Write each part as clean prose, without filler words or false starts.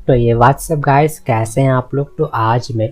तो ये WhatsApp guys, कैसे हैं आप लोग। तो आज मैं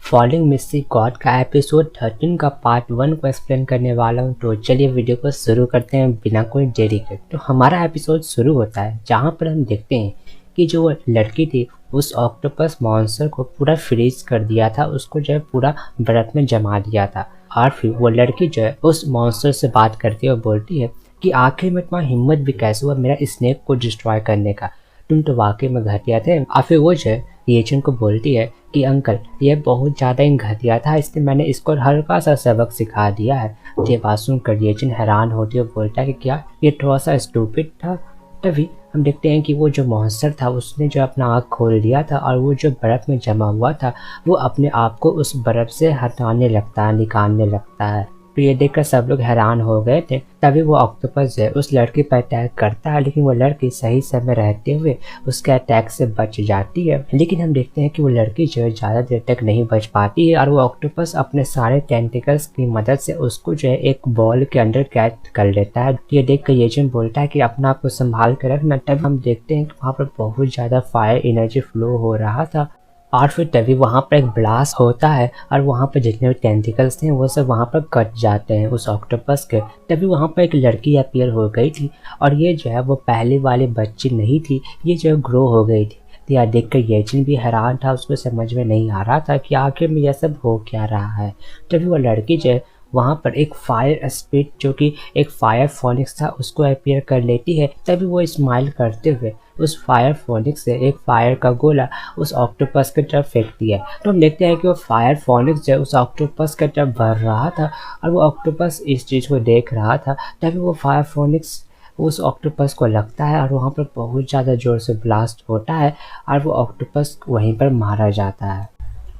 फॉलिंग मिस्टिक गॉड का एपिसोड 13 का पार्ट 1 को एक्सप्लेन करने वाला हूं। तो चलिए वीडियो को शुरू करते हैं बिना कोई देरी के। तो हमारा एपिसोड शुरू होता है जहां पर हम देखते हैं कि जो लड़की थी उस ऑक्टोपस मॉन्स्टर को पूरा फ्रीज कर दिया था, उसको जो है पूरा बर्फ में जमा दिया था। और फिर वो लड़की जो है उस मॉन्स्टर से बात करती है और बोलती है कि आखिर में तुम्हारा हिम्मत भी कैसे हुआ मेरा स्नेक को डिस्ट्रॉय करने का, तुम तो वाकई में घटिया थे। और फिर वो जो है येचन को बोलती है कि अंकल ये बहुत ज़्यादा ही घटिया था, इसलिए मैंने इसको हल्का सा सबक सिखा दिया है। ये बात सुनकर येचन हैरान होती है और बोलता है कि क्या ये थोड़ा सा स्टूपिड था। तभी हम देखते हैं कि वो जो मॉन्स्टर था उसने जो अपना आँख खोल दिया था और वो जो बर्फ़ में जमा हुआ था वो अपने आप को उस बर्फ़ से हटाने लगता है, निकालने लगता है। तो ये देखकर सब लोग हैरान हो गए थे। तभी वो ऑक्टोपस है उस लड़की पर अटैक करता है, लेकिन वो लड़की सही समय रहते हुए उसके अटैक से बच जाती है। लेकिन हम देखते हैं कि वो लड़की जो है ज़्यादा देर तक नहीं बच पाती है और वो ऑक्टोपस अपने सारे टेंटिकल्स की मदद से उसको जो है एक बॉल के अंदर कैद कर लेता है। तो ये देख कर येचन बोलता है कि अपना आप को संभाल कर रखना। तभी हम देखते हैं कि वहाँ पर बहुत ज़्यादा फायर एनर्जी फ्लो हो रहा था और फिर तभी वहाँ पर एक ब्लास्ट होता है और वहाँ पर जितने भी टेंटिकल्स थे वो सब वहाँ पर कट जाते हैं उस ऑक्टोपस के। तभी वहाँ पर एक लड़की अपीयर हो गई थी और ये जो है वो पहले वाली बच्ची नहीं थी, ये जो है ग्रो हो गई थी। तो यह देख कर येचन भी हैरान था, उसको समझ में नहीं आ रहा था कि आखिर में यह सब हो क्या रहा है। तभी वो लड़की जो है वहाँ पर एक फायर स्पिरिट जो कि एक फायर फोनिक्स था उसको अपीयर कर लेती है। तभी वो स्माइल करते हुए उस फायर फोनिक्स से एक फायर का गोला उस ऑक्टोपस की तरफ फेंकती है। तो हम देखते हैं कि वो फायर फोनिक्स जो उस ऑक्टोपस की तरफ भर रहा था और वो ऑक्टोपस इस चीज़ को देख रहा था। तभी वो फायर फोनिक्स उस ऑक्टोपस को लगता है और वहाँ पर बहुत ज़्यादा ज़ोर से ब्लास्ट होता है और वो ऑक्टोपस वहीं पर मारा जाता है।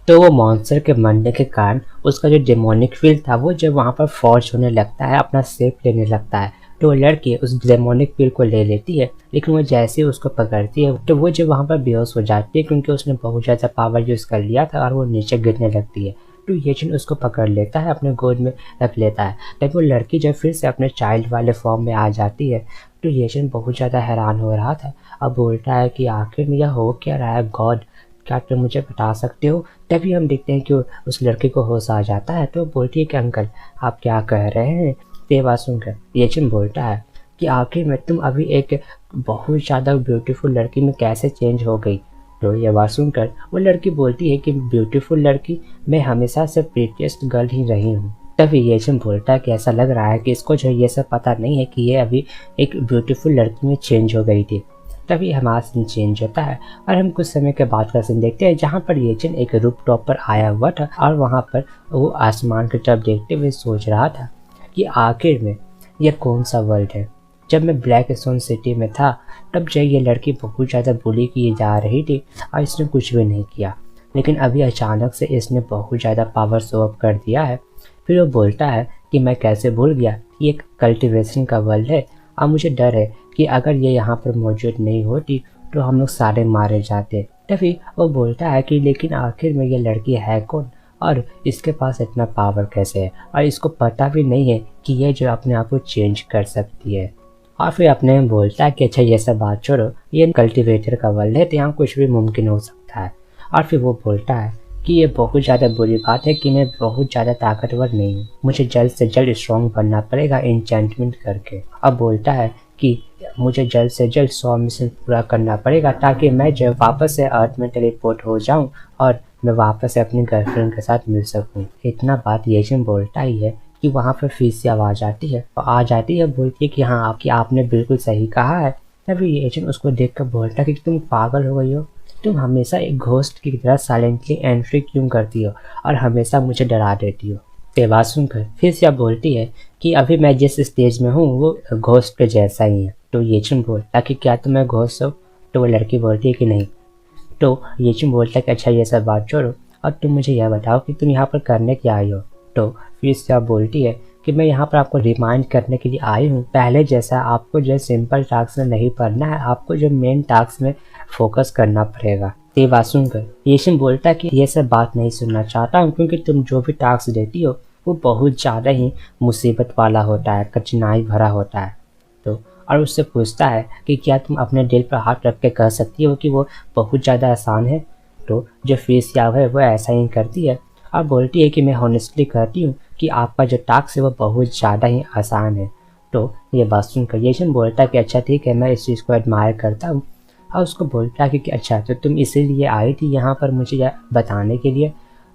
तो वो मॉन्स्टर के मरने के कारण उसका जो डेमोनिक फील्ड था वो जब वहाँ पर फॉर्ज होने लगता है, अपना शेप लेने लगता है। तो वो लड़की उस डेमोनिक फील्ड को ले लेती है, लेकिन वो जैसे ही उसको पकड़ती है तो वो जब वहाँ पर बेहोश हो जाती है क्योंकि उसने बहुत ज़्यादा पावर यूज़ कर लिया था और वो नीचे गिरने लगती है। तो येचन उसको पकड़ लेता है, अपने गोद में रख लेता है। तब वो लड़की जब फिर से अपने चाइल्ड वाले फॉर्म में आ जाती है तो येचन बहुत ज़्यादा हैरान हो रहा था। अब बोलता है कि आखिर में यह हो क्या रहा है गॉड, क्या तुम मुझे बता सकते हो। तभी हम देखते हैं कि उस लड़के को होश आ जाता है। तो बोलती है कि अंकल आप क्या कह रहे हैं। ये बात सुनकर येचन बोलता है कि आखिर में तुम अभी एक बहुत ज़्यादा ब्यूटीफुल लड़की में कैसे चेंज हो गई। तो ये बात सुनकर वो लड़की बोलती है कि ब्यूटीफुल लड़की मैं हमेशा से प्रीटीएस्ट गर्ल ही रही हूँ। तभी येचन बोलता है कि ऐसा लग रहा है कि इसको जो ये सब पता नहीं है कि ये अभी एक ब्यूटीफुल लड़की में चेंज हो गई थी। तभी हमारा सीन चेंज होता है और हम कुछ समय के बाद का सीन देखते हैं जहाँ पर येचन एक रूफ टॉप पर आया हुआ था और वहाँ पर वो आसमान की तरफ देखते हुए सोच रहा था कि आखिर में यह कौन सा वर्ल्ड है। जब मैं ब्लैक स्टोन सिटी में था तब जब ये लड़की बहुत ज़्यादा बुली की जा रही थी और इसने कुछ भी नहीं किया, लेकिन अभी अचानक से इसने बहुत ज़्यादा पावर शो अप कर दिया है। फिर वो बोलता है कि मैं कैसे भूल गया कि एक कल्टिवेशन का वर्ल्ड है और मुझे डर है कि अगर ये यहाँ पर मौजूद नहीं होती तो हम लोग सारे मारे जाते। तभी वो बोलता है कि लेकिन आखिर में ये लड़की है कौन और इसके पास इतना पावर कैसे है और इसको पता भी नहीं है कि ये जो अपने आप को चेंज कर सकती है। और फिर अपने में बोलता है कि अच्छा ये सब बात छोड़ो, ये कल्टिवेटर का वर्ल्ड है तो यहाँ कुछ भी मुमकिन हो सकता है। और फिर वो बोलता है कि ये बहुत ज़्यादा बुरी बात है कि मैं बहुत ज़्यादा ताकतवर नहीं हूँ, मुझे जल्द से जल्द स्ट्रॉन्ग बनना पड़ेगा एन्चेंटमेंट करके। अब बोलता है कि मुझे जल्द से जल्द 100 मिशन पूरा करना पड़ेगा ताकि मैं जब वापस से अर्थ में टेलीपोर्ट हो जाऊं और मैं वापस से अपनी गर्लफ्रेंड के साथ मिल सकूं। इतना बात येचन बोलता ही है कि वहाँ पर फिर से आवाज़ आती है और आ जाती है, बोलती है कि हाँ आपने बिल्कुल सही कहा है। तभी येचन उसको देख कर बोलता है कि तुम पागल हो गई हो, तुम हमेशा एक घोस्ट की तरह साइलेंटली एंट्री क्यों करती हो और हमेशा मुझे डरा देती हो। ये बात सुनकर फिर से बोलती है कि अभी मैं जिस स्टेज में हूँ वो घोस्ट के जैसा ही है। तो येचन बोलता कि क्या तुम्हें घोस्ट हो। तो वो लड़की बोलती है कि नहीं। तो येचन बोलता कि अच्छा ये सब बात छोड़ो और तुम मुझे यह बताओ कि तुम यहाँ पर करने क्या आई हो। तो फिर से बोलती है कि मैं यहाँ पर आपको रिमाइंड करने के लिए आई हूँ, पहले जैसा आपको जो सिंपल टास्क में नहीं पढ़ना है, आपको जो मेन टास्क में फोकस करना पड़ेगा। ये बात सुनकर येचन बोलता है कि ये सब बात नहीं सुनना चाहता हूँ क्योंकि तुम जो भी टास्क देती हो वो बहुत ज़्यादा ही मुसीबत वाला होता है, कठिनाई भरा होता है। तो और उससे पूछता है कि क्या तुम अपने दिल पर हाथ रख के कह सकती हो कि वो बहुत ज़्यादा आसान है। तो जो फीस याव है वो ऐसा ही करती है और बोलती है कि मैं हॉनेस्टली कहती हूँ कि आपका जो टास्क है वो बहुत ज़्यादा ही आसान है। तो ये बात सुनकर येचन बोलता है कि अच्छा ठीक है, मैं इस चीज़ को एडमायर करता हूँ। और उसको बोलता है कि अच्छा तो तुम इसीलिए आई थी यहाँ पर मुझे यह बताने के लिए।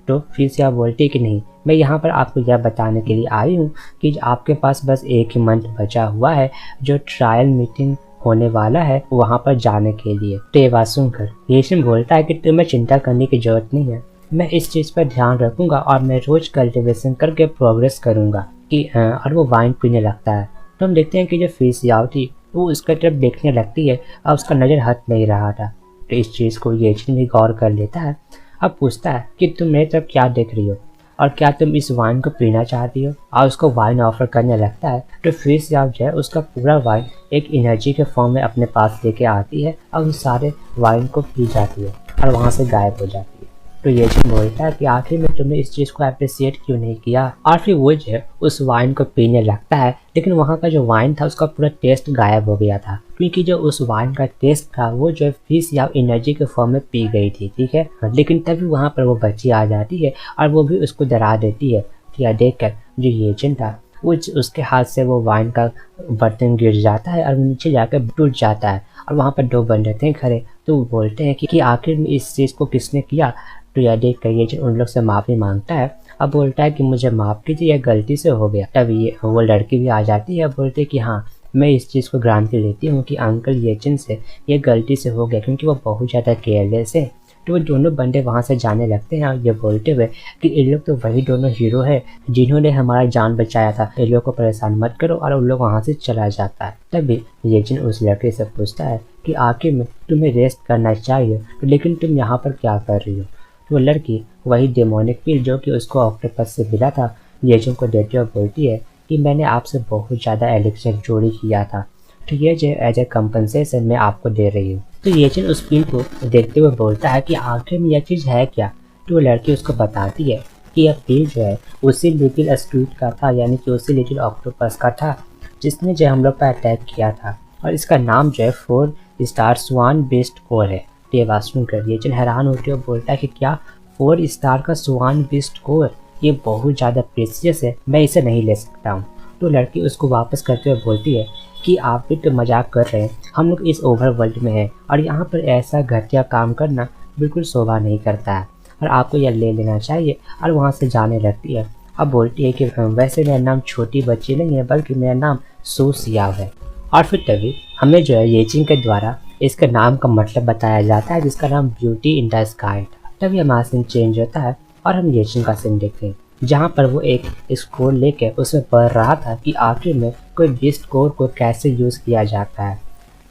तो फिर से आप बोलती है कि नहीं, मैं यहाँ पर आपको यह बताने के लिए आई हूँ कि आपके पास बस एक ही मंथ बचा हुआ है जो ट्रायल मीटिंग होने वाला है वहाँ पर जाने के लिए। तो ये बात सुनकर येचन बोलता है कि तुम्हें चिंता करने की जरूरत नहीं है, मैं इस चीज़ पर ध्यान रखूंगा और मैं रोज कल्टीवेशन करके प्रोग्रेस करूंगा कि और वो वाइन पीने लगता है। तो हम देखते हैं कि जो फीस याव थी वो उसका तरफ देखने लगती है और उसका नज़र हट नहीं रहा था। तो इस चीज़ को येचन भी गौर कर लेता है। अब पूछता है कि तुम मेरी तरफ क्या देख रही हो और क्या तुम इस वाइन को पीना चाहती हो, और उसको वाइन ऑफर करने लगता है। तो फीस याव जो है उसका पूरा वाइन एक एनर्जी के फॉर्म में अपने पास लेके आती है और उन सारे वाइन को पी जाती है और वहाँ से गायब हो जाती है। तो येचन बोलता है कि आखिर में तुमने इस चीज़ को अप्रिशिएट क्यों नहीं किया, और फिर वो जो है उस वाइन को पीने लगता है। लेकिन वहाँ का जो वाइन था उसका पूरा टेस्ट गायब हो गया था, क्योंकि जो उस वाइन का टेस्ट था वो जो है फीस या एनर्जी के फॉर्म में पी गई थी, ठीक है। लेकिन तभी वहाँ पर वो बच्ची आ जाती है और वो भी उसको डरा देती है। यह देखकर जो येचन था वो उसके हाथ से वो वाइन का बर्तन गिर जाता है और वो नीचे जाकर टूट जाता है। और वहाँ पर दो बंदे थे खड़े, तो वो बोलते हैं कि आखिर में इस चीज़ को किसने किया। तो यह देख कर येचन उन लोग से माफ़ी मांगता है। अब बोलता है कि मुझे माफ़ कीजिए, यह गलती से हो गया। तब ये वो लड़की भी आ जाती है, बोलते कि हाँ मैं इस चीज़ को ग्रांट लेती हूँ कि अंकल येचन से ये गलती से हो गया, क्योंकि वो बहुत ज़्यादा केयरलेस है। तो वो दोनों बंदे वहाँ से जाने लगते हैं ये बोलते हुए कि इन लोग तो वही दोनों हीरो है जिन्होंने हमारा जान बचाया था, इन लोग को परेशान मत करो, और उन लोग वहाँ से चला जाता है। तभी येचन उस लड़के से पूछता है कि आखिर में तुम्हें रेस्ट करना चाहिए, तो लेकिन तुम यहाँ पर क्या कर रही हो। तो वो लड़की वही डेमोनिक पिल जो कि उसको ऑक्टोपस से मिला था येचन को देते हुए बोलती है कि मैंने आपसे बहुत ज़्यादा एलिक्सर चोरी किया था, तो ये जो एज ए कंपनसेशन मैं आपको दे रही हूँ। तो येचन उस पिल को देखते हुए बोलता है कि आखिर में यह चीज़ है क्या। तो वो लड़की उसको बताती है कि यह पिल जो है उसी लिटिल स्ट्रीट का था, यानी कि उसी लिटिल ऑक्टोपस का था जिसने जो हम लोग पर अटैक किया था, और इसका नाम जो है 4 स्टार स्वान बेस्ट कोर है। तो ये बात सुनकर येचन हैरान होते हुए बोलता है कि क्या 4 स्टार का स्वान बेस्ट कोर, ये बहुत ज़्यादा प्रेशियस है, मैं इसे नहीं ले सकता हूँ। तो लड़की उसको वापस करते हुए बोलती है कि आप भी तो मजाक कर रहे हैं, हम लोग इस ओवरवर्ल्ड में हैं और यहाँ पर ऐसा घटिया काम करना बिल्कुल शोभा नहीं करता है, और आपको यह ले लेना चाहिए। और वहाँ से जाने लगती है। अब बोलती है कि वैसे मेरा नाम छोटी बच्ची नहीं है, बल्कि मेरा नाम सू सियाव है। और फिर तभी हमें जो है येचिंग के द्वारा इसके नाम का मतलब बताया जाता है, जिसका नाम ब्यूटी इन द स्काई था। तभी हमारा सीन चेंज होता है और हम येचिंग का सीन देखते हैं, जहाँ पर वो एक स्कोर लेके उसमें पढ़ रहा था कि आखिर में कोई बीस्ट कोर को कैसे यूज़ किया जाता है।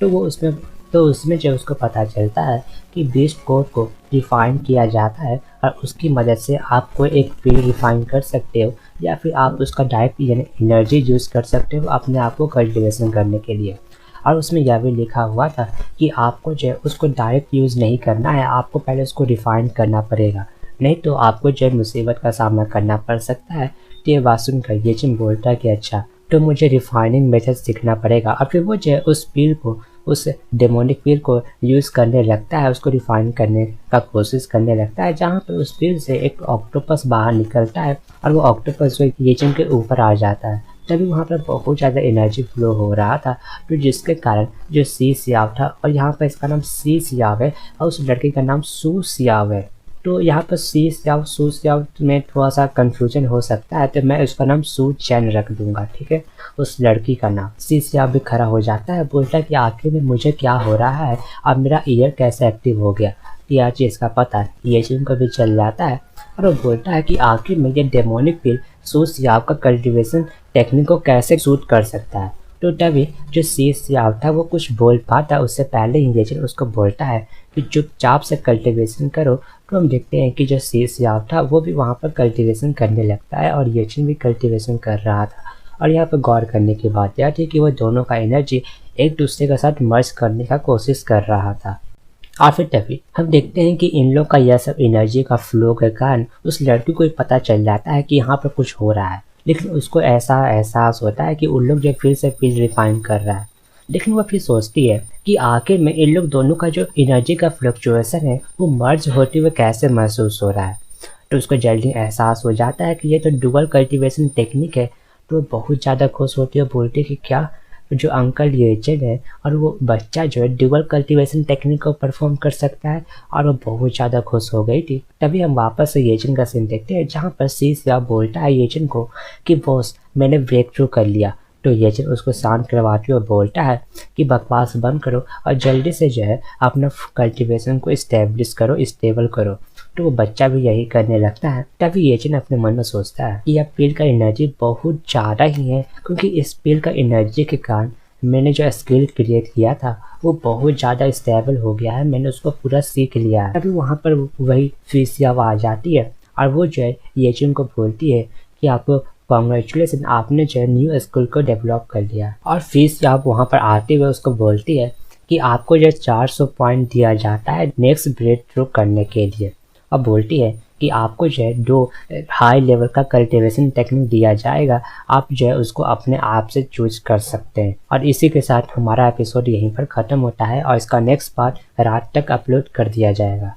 तो उसमें जो उसको पता चलता है कि बीस्ट कोर को रिफाइन किया जाता है, और उसकी मदद से आप कोई एक फील्ड रिफाइन कर सकते हो, या फिर आप उसका डायरेक्ट यानी एनर्जी यूज़ कर सकते हो अपने आप को कल्टिवेशन करने के लिए। और उसमें यह भी लिखा हुआ था कि आपको जो है उसको डायरेक्ट यूज़ नहीं करना है, आपको पहले उसको रिफाइन करना पड़ेगा, नहीं तो आपको जो है मुसीबत का सामना करना पड़ सकता है। तो ये बात सुनकर येचिन बोलता है कि अच्छा तो मुझे रिफाइनिंग मेथड सीखना पड़ेगा। और फिर वो जो है उस पील को, उस डेमोनिक पील को यूज़ करने लगता है, उसको रिफाइन करने का कोशिश करने लगता है, जहाँ पर उस पील से एक ऑक्टोपस बाहर निकलता है और वो ऑक्टोपस जो येचिन के ऊपर आ जाता है। तभी वहाँ पर बहुत ज़्यादा एनर्जी फ्लो हो रहा था, तो जिसके कारण जो सी सियाव था, और यहाँ पर इसका नाम सी सियाव है और उस लड़के का नाम सू सियाव है। तो यहाँ पर सी सियाव सू सियाव में थोड़ा सा कंफ्यूजन हो सकता है, तो मैं उसका नाम सू चैन रख दूंगा, ठीक है। उस लड़की का नाम सी सियाव भी खड़ा हो जाता है, बोलता है कि आखिर में मुझे क्या हो रहा है, अब मेरा ईयर कैसे एक्टिव हो गया। यह चीज़ का पता येचिन को भी चल जाता है, और वो बोलता है कि आखिर में ये डेमोनिक पिल सू सियाव का कल्टिवेशन टेक्निक को कैसे सूट कर सकता है। तो तभी जो सी सियाव था वो कुछ बोल पाता, उससे पहले ही येचिन उसको बोलता है कि चुपचाप से कल्टिवेशन करो। तो हम देखते हैं कि जो सी सियाव था वो भी वहाँ पर कल्टिवेशन करने लगता है, और येचिन भी कल्टिवेशन कर रहा था। और यहाँ पर गौर करने की बात यह थी कि वो दोनों का एनर्जी एक दूसरे के साथ मर्ज करने का कोशिश कर रहा था। और फिर तभी हम देखते हैं कि इन लोग का यह सब एनर्जी का फ्लो के कारण उस लड़की को पता चल जाता है कि यहाँ पर कुछ हो रहा है, लेकिन उसको ऐसा एहसास होता है कि उन लोग जो फिर से फील्ड रिफाइन कर रहा है। लेकिन वो फिर सोचती है कि आखिर में इन लोग दोनों का जो एनर्जी का फ्लक्चुएशन है वो मर्ज होते हुए कैसे महसूस हो रहा है। तो उसको जल्दी एहसास हो जाता है कि ये तो डुअल कल्टीवेशन टेक्निक है। तो वो बहुत ज़्यादा खुश होती है, बोलती है कि क्या जो अंकल येचन है और वो बच्चा जो है डुअल कल्टीवेशन टेक्निक को परफॉर्म कर सकता है। और वो बहुत ज़्यादा खुश हो गई थी। तभी हम वापस से येचन का सीन देखते हैं जहाँ पर सीसिया बोलता है येचन को कि बॉस मैंने ब्रेक थ्रू कर लिया। तो येचन उसको शांत करवाते हुए बोलता है कि बकवास बंद करो और जल्दी से जो है अपना कल्टीवेशन को इस्टेब्लिश करो, स्टेबल करो। तो वो बच्चा भी यही करने लगता है। तभी येचन अपने मन में सोचता है कि यह पेड़ का एनर्जी बहुत ज़्यादा ही है, क्योंकि इस पेड़ का एनर्जी के कारण मैंने जो स्किल क्रिएट किया था वो बहुत ज़्यादा स्टेबल हो गया है, मैंने उसको पूरा सीख लिया है। तभी वहाँ पर वही फीसिया आ जाती है और वो जो है येचन को बोलती है कि आपको कॉन्ग्रेचुलेसन, आपने जो है न्यू स्किल को डेवलप कर लिया। और फीसिया वहाँ पर आते हुए उसको बोलती है कि आपको जो 400 पॉइंट दिया जाता है नेक्स्ट ब्रेक थ्रू करने के लिए। अब बोलती है कि आपको जो है 2 हाई लेवल का कल्टीवेशन टेक्निक दिया जाएगा, आप जो है उसको अपने आप से चूज कर सकते हैं। और इसी के साथ हमारा एपिसोड यहीं पर ख़त्म होता है और इसका नेक्स्ट पार्ट रात तक अपलोड कर दिया जाएगा।